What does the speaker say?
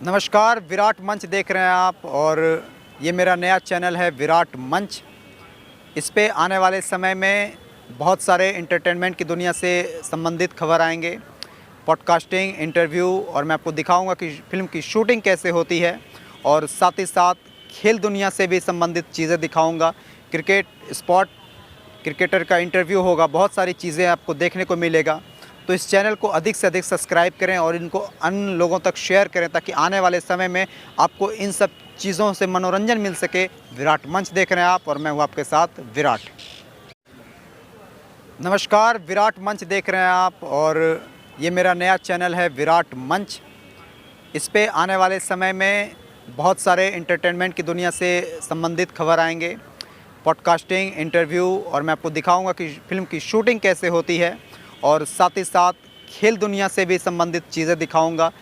नमस्कार, विराट मंच देख रहे हैं आप और ये मेरा नया चैनल है विराट मंच। इस पे आने वाले समय में बहुत सारे एंटरटेनमेंट की दुनिया से संबंधित खबर आएंगे, पॉडकास्टिंग, इंटरव्यू, और मैं आपको दिखाऊंगा कि फ़िल्म की शूटिंग कैसे होती है और साथ ही साथ खेल दुनिया से भी संबंधित चीज़ें दिखाऊंगा। क्रिकेटर का इंटरव्यू होगा, बहुत सारी चीज़ें आपको देखने को मिलेगा। तो इस चैनल को अधिक से अधिक सब्सक्राइब करें और इनको अन्य लोगों तक शेयर करें ताकि आने वाले समय में आपको इन सब चीज़ों से मनोरंजन मिल सके। विराट मंच देख रहे हैं आप और मैं हूँ आपके साथ विराट। नमस्कार, विराट मंच देख रहे हैं आप और ये मेरा नया चैनल है विराट मंच। इस पे आने वाले समय में बहुत सारे एंटरटेनमेंट की दुनिया से संबंधित खबर आएंगे, पॉडकास्टिंग, इंटरव्यू, और मैं आपको दिखाऊंगा कि फ़िल्म की शूटिंग कैसे होती है और साथ ही साथ खेल दुनिया से भी संबंधित चीज़ें दिखाऊंगा।